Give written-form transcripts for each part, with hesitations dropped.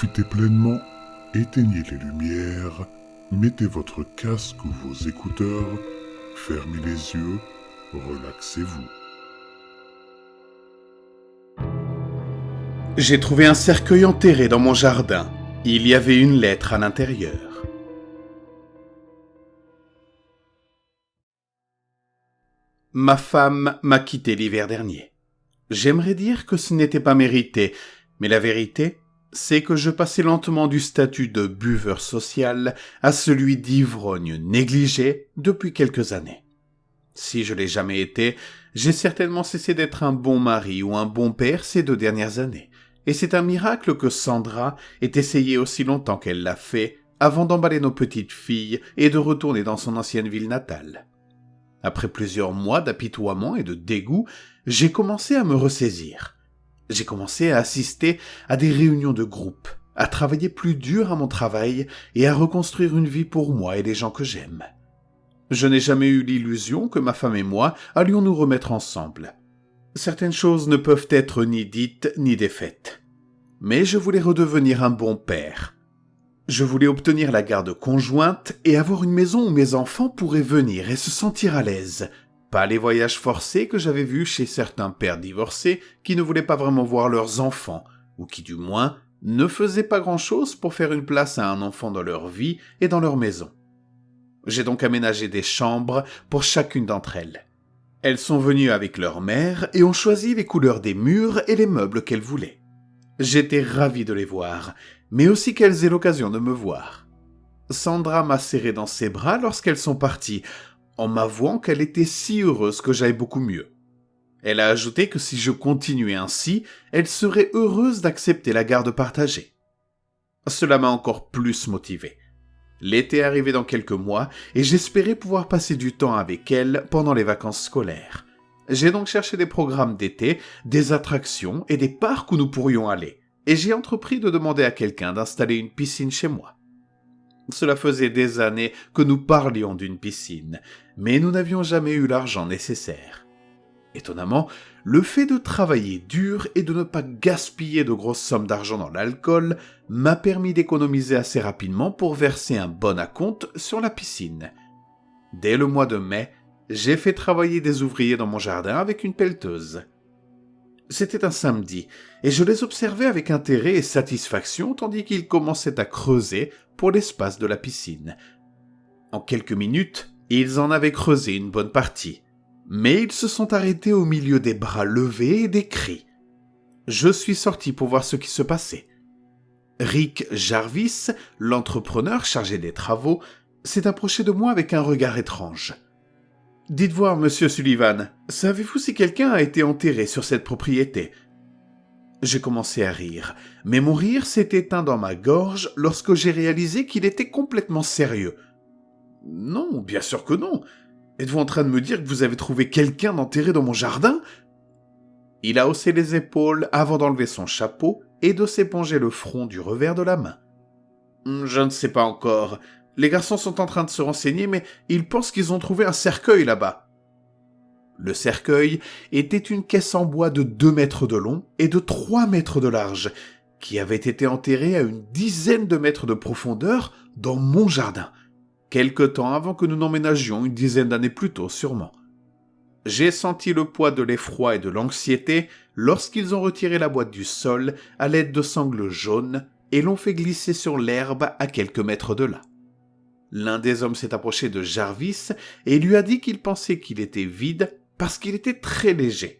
profitez pleinement, éteignez les lumières, mettez votre casque ou vos écouteurs, fermez les yeux, relaxez-vous. J'ai trouvé un cercueil enterré dans mon jardin. Il y avait une lettre à l'intérieur. Ma femme m'a quitté l'hiver dernier. J'aimerais dire que ce n'était pas mérité, mais la vérité, c'est que je passais lentement du statut de buveur social à celui d'ivrogne négligé depuis quelques années. Si je l'ai jamais été, j'ai certainement cessé d'être un bon mari ou un bon père ces 2 dernières années. Et c'est un miracle que Sandra ait essayé aussi longtemps qu'elle l'a fait avant d'emballer nos petites filles et de retourner dans son ancienne ville natale. Après plusieurs mois d'apitoiement et de dégoût, j'ai commencé à me ressaisir. J'ai commencé à assister à des réunions de groupe, à travailler plus dur à mon travail et à reconstruire une vie pour moi et les gens que j'aime. Je n'ai jamais eu l'illusion que ma femme et moi allions nous remettre ensemble. Certaines choses ne peuvent être ni dites ni défaites. Mais je voulais redevenir un bon père. Je voulais obtenir la garde conjointe et avoir une maison où mes enfants pourraient venir et se sentir à l'aise. Pas les voyages forcés que j'avais vus chez certains pères divorcés qui ne voulaient pas vraiment voir leurs enfants, ou qui du moins ne faisaient pas grand-chose pour faire une place à un enfant dans leur vie et dans leur maison. J'ai donc aménagé des chambres pour chacune d'entre elles. Elles sont venues avec leur mère et ont choisi les couleurs des murs et les meubles qu'elles voulaient. J'étais ravi de les voir, mais aussi qu'elles aient l'occasion de me voir. Sandra m'a serré dans ses bras lorsqu'elles sont parties, en m'avouant qu'elle était si heureuse que j'aille beaucoup mieux. Elle a ajouté que si je continuais ainsi, elle serait heureuse d'accepter la garde partagée. Cela m'a encore plus motivé. L'été arrivait dans quelques mois et j'espérais pouvoir passer du temps avec elle pendant les vacances scolaires. J'ai donc cherché des programmes d'été, des attractions et des parcs où nous pourrions aller. Et j'ai entrepris de demander à quelqu'un d'installer une piscine chez moi. Cela faisait des années que nous parlions d'une piscine, mais nous n'avions jamais eu l'argent nécessaire. Étonnamment, le fait de travailler dur et de ne pas gaspiller de grosses sommes d'argent dans l'alcool m'a permis d'économiser assez rapidement pour verser un bon acompte sur la piscine. Dès le mois de mai, j'ai fait travailler des ouvriers dans mon jardin avec une pelleteuse. C'était un samedi, et je les observais avec intérêt et satisfaction tandis qu'ils commençaient à creuser pour l'espace de la piscine. En quelques minutes, ils en avaient creusé une bonne partie, mais ils se sont arrêtés au milieu des bras levés et des cris. Je suis sorti pour voir ce qui se passait. Rick Jarvis, l'entrepreneur chargé des travaux, s'est approché de moi avec un regard étrange. « Dites voir, monsieur Sullivan, savez-vous si quelqu'un a été enterré sur cette propriété ?» J'ai commencé à rire, mais mon rire s'est éteint dans ma gorge lorsque j'ai réalisé qu'il était complètement sérieux. « Non, bien sûr que non. Êtes-vous en train de me dire que vous avez trouvé quelqu'un d'enterré dans mon jardin ?» Il a haussé les épaules avant d'enlever son chapeau et de s'éponger le front du revers de la main. « Je ne sais pas encore. Les garçons sont en train de se renseigner, mais ils pensent qu'ils ont trouvé un cercueil là-bas. » Le cercueil était une caisse en bois de 2 mètres de long et de 3 mètres de large, qui avait été enterrée à une dizaine de mètres de profondeur dans mon jardin, quelque temps avant que nous n'emménagions une dizaine d'années plus tôt sûrement. J'ai senti le poids de l'effroi et de l'anxiété lorsqu'ils ont retiré la boîte du sol à l'aide de sangles jaunes et l'ont fait glisser sur l'herbe à quelques mètres de là. L'un des hommes s'est approché de Jarvis et lui a dit qu'il pensait qu'il était vide parce qu'il était très léger.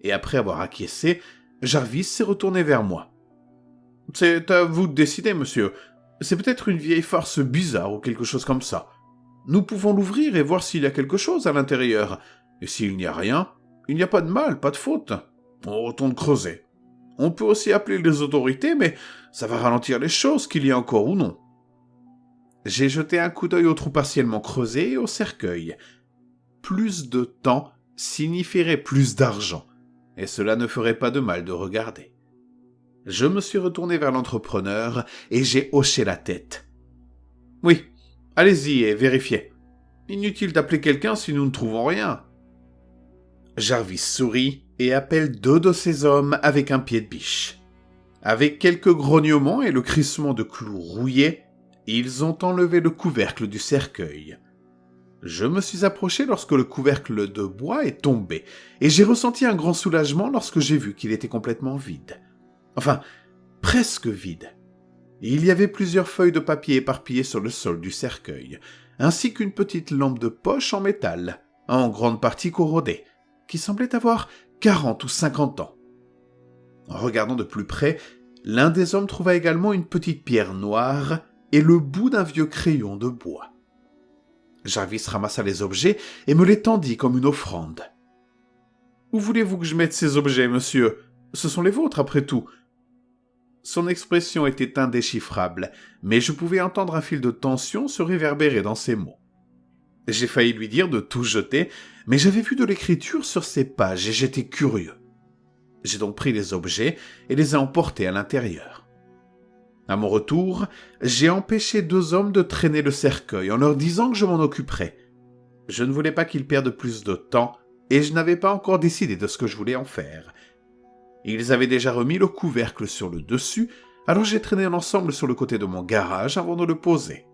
Et après avoir acquiescé, Jarvis s'est retourné vers moi. « C'est à vous de décider, monsieur. C'est peut-être une vieille farce bizarre ou quelque chose comme ça. Nous pouvons l'ouvrir et voir s'il y a quelque chose à l'intérieur. Et s'il n'y a rien, il n'y a pas de mal, pas de faute. On retourne creuser. On peut aussi appeler les autorités, mais ça va ralentir les choses, qu'il y ait encore ou non. » J'ai jeté un coup d'œil au trou partiellement creusé et au cercueil. Plus de temps signifierait plus d'argent, et cela ne ferait pas de mal de regarder. Je me suis retourné vers l'entrepreneur et j'ai hoché la tête. « Oui, allez-y et vérifiez. Inutile d'appeler quelqu'un si nous ne trouvons rien. » Jarvis sourit et appelle 2 de ses hommes avec un pied de biche. Avec quelques grognements et le crissement de clous rouillés, ils ont enlevé le couvercle du cercueil. Je me suis approché lorsque le couvercle de bois est tombé, et j'ai ressenti un grand soulagement lorsque j'ai vu qu'il était complètement vide. Enfin, presque vide. Il y avait plusieurs feuilles de papier éparpillées sur le sol du cercueil, ainsi qu'une petite lampe de poche en métal, en grande partie corrodée, qui semblait avoir 40 ou 50 ans. En regardant de plus près, l'un des hommes trouva également une petite pierre noire et le bout d'un vieux crayon de bois. Jarvis ramassa les objets et me les tendit comme une offrande. « Où voulez-vous que je mette ces objets, monsieur ? Ce sont les vôtres, après tout. » Son expression était indéchiffrable, mais je pouvais entendre un fil de tension se réverbérer dans ses mots. J'ai failli lui dire de tout jeter, mais j'avais vu de l'écriture sur ces pages et j'étais curieux. J'ai donc pris les objets et les ai emportés à l'intérieur. À mon retour, j'ai empêché 2 hommes de traîner le cercueil en leur disant que je m'en occuperais. Je ne voulais pas qu'ils perdent plus de temps et je n'avais pas encore décidé de ce que je voulais en faire. Ils avaient déjà remis le couvercle sur le dessus, alors j'ai traîné l'ensemble sur le côté de mon garage avant de le poser.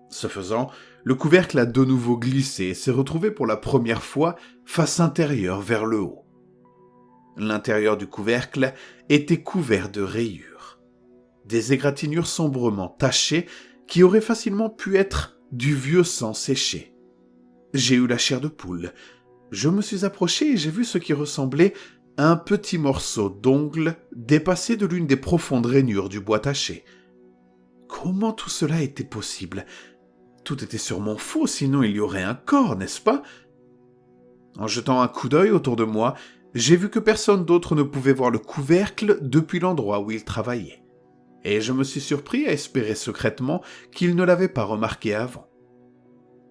Ce faisant, le couvercle a de nouveau glissé et s'est retrouvé pour la première fois face intérieure vers le haut. L'intérieur du couvercle était couvert de rayures. Des égratignures sombrement tachées qui auraient facilement pu être du vieux sang séché. J'ai eu la chair de poule. Je me suis approché et j'ai vu ce qui ressemblait à un petit morceau d'ongle dépassé de l'une des profondes rainures du bois taché. Comment tout cela était possible ? Tout était sûrement faux, sinon il y aurait un corps, n'est-ce pas ? En jetant un coup d'œil autour de moi, j'ai vu que personne d'autre ne pouvait voir le couvercle depuis l'endroit où il travaillait. Et je me suis surpris à espérer secrètement qu'il ne l'avait pas remarqué avant.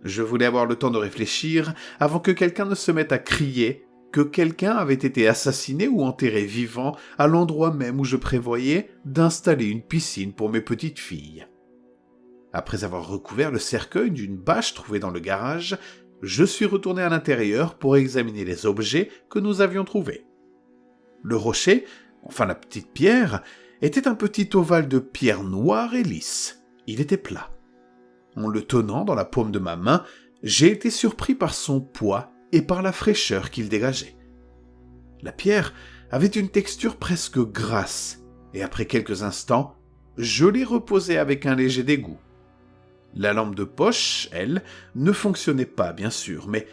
Je voulais avoir le temps de réfléchir avant que quelqu'un ne se mette à crier que quelqu'un avait été assassiné ou enterré vivant à l'endroit même où je prévoyais d'installer une piscine pour mes petites filles. Après avoir recouvert le cercueil d'une bâche trouvée dans le garage, je suis retourné à l'intérieur pour examiner les objets que nous avions trouvés. Le rocher, enfin la petite pierre, était un petit ovale de pierre noire et lisse. Il était plat. En le tenant dans la paume de ma main, j'ai été surpris par son poids et par la fraîcheur qu'il dégageait. La pierre avait une texture presque grasse, et après quelques instants, je l'ai reposée avec un léger dégoût. La lampe de poche, elle, ne fonctionnait pas, bien sûr, mais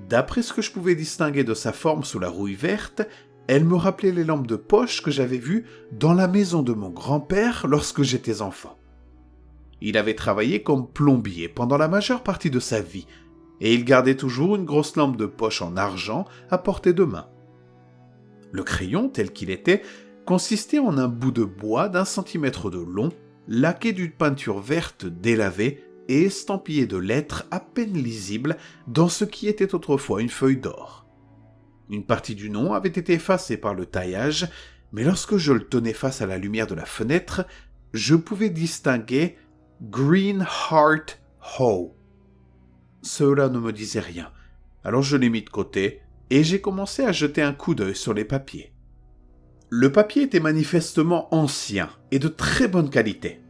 d'après ce que je pouvais distinguer de sa forme sous la rouille verte, elle me rappelait les lampes de poche que j'avais vues dans la maison de mon grand-père lorsque j'étais enfant. Il avait travaillé comme plombier pendant la majeure partie de sa vie, et il gardait toujours une grosse lampe de poche en argent à portée de main. Le crayon, tel qu'il était, consistait en un bout de bois d'1 centimètre de long, laqué d'une peinture verte délavée et estampillé de lettres à peine lisibles dans ce qui était autrefois une feuille d'or. Une partie du nom avait été effacée par le taillage, mais lorsque je le tenais face à la lumière de la fenêtre, je pouvais distinguer « Green Heart Hoe ». Cela ne me disait rien, alors je l'ai mis de côté et j'ai commencé à jeter un coup d'œil sur les papiers. Le papier était manifestement ancien et de très bonne qualité.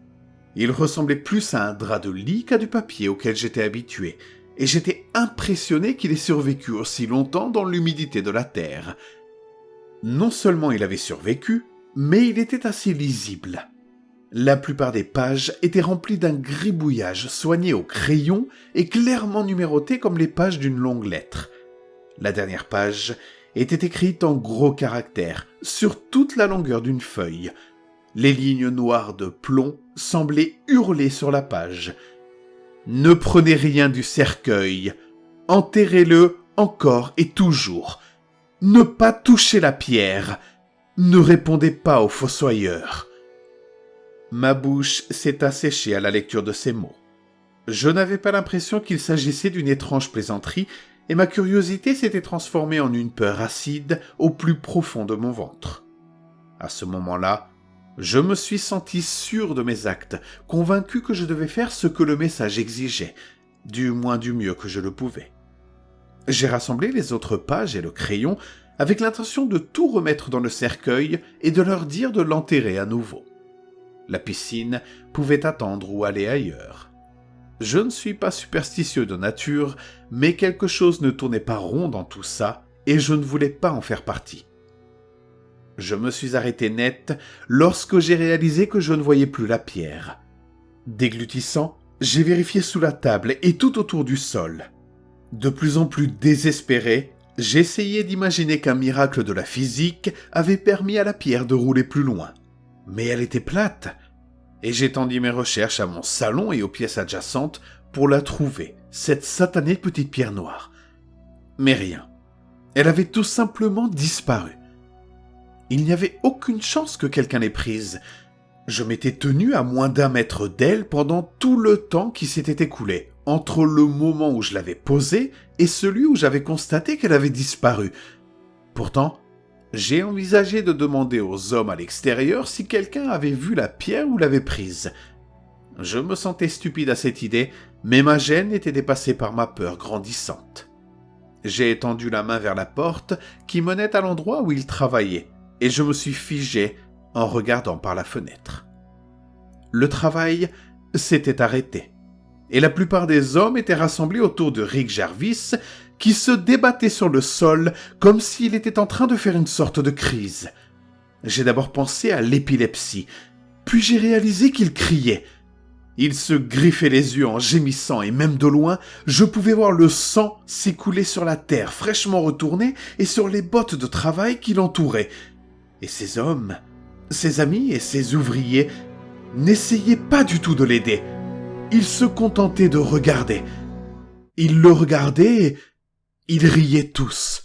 Il ressemblait plus à un drap de lit qu'à du papier auquel j'étais habitué, et j'étais impressionné qu'il ait survécu aussi longtemps dans l'humidité de la terre. Non seulement il avait survécu, mais il était assez lisible. La plupart des pages étaient remplies d'un gribouillage soigné au crayon et clairement numérotées comme les pages d'une longue lettre. La dernière page était écrite en gros caractères, sur toute la longueur d'une feuille. Les lignes noires de plomb semblaient hurler sur la page. « Ne prenez rien du cercueil. Enterrez-le encore et toujours. Ne pas toucher la pierre. Ne répondez pas aux fossoyeurs. » Ma bouche s'est asséchée à la lecture de ces mots. Je n'avais pas l'impression qu'il s'agissait d'une étrange plaisanterie, et ma curiosité s'était transformée en une peur acide au plus profond de mon ventre. À ce moment-là, je me suis senti sûr de mes actes, convaincu que je devais faire ce que le message exigeait, du moins du mieux que je le pouvais. J'ai rassemblé les autres pages et le crayon avec l'intention de tout remettre dans le cercueil et de leur dire de l'enterrer à nouveau. La piscine pouvait attendre ou aller ailleurs. Je ne suis pas superstitieux de nature, mais quelque chose ne tournait pas rond dans tout ça, et je ne voulais pas en faire partie. Je me suis arrêté net lorsque j'ai réalisé que je ne voyais plus la pierre. Déglutissant, j'ai vérifié sous la table et tout autour du sol. De plus en plus désespéré, j'essayais d'imaginer qu'un miracle de la physique avait permis à la pierre de rouler plus loin. Mais elle était plate, et j'étendis mes recherches à mon salon et aux pièces adjacentes pour la trouver, cette satanée petite pierre noire. Mais rien. Elle avait tout simplement disparu. Il n'y avait aucune chance que quelqu'un l'ait prise. Je m'étais tenu à moins d'1 mètre d'elle pendant tout le temps qui s'était écoulé, entre le moment où je l'avais posée et celui où j'avais constaté qu'elle avait disparu. Pourtant, j'ai envisagé de demander aux hommes à l'extérieur si quelqu'un avait vu la pierre ou l'avait prise. Je me sentais stupide à cette idée, mais ma gêne était dépassée par ma peur grandissante. J'ai étendu la main vers la porte qui menait à l'endroit où il travaillait, et je me suis figé en regardant par la fenêtre. Le travail s'était arrêté, et la plupart des hommes étaient rassemblés autour de Rick Jarvis, qui se débattait sur le sol comme s'il était en train de faire une sorte de crise. J'ai d'abord pensé à l'épilepsie, puis j'ai réalisé qu'il criait. Il se griffait les yeux en gémissant et même de loin, je pouvais voir le sang s'écouler sur la terre fraîchement retournée et sur les bottes de travail qui l'entouraient. Et ces hommes, ses amis et ses ouvriers n'essayaient pas du tout de l'aider. Ils se contentaient de regarder. Ils le regardaient et ils riaient tous.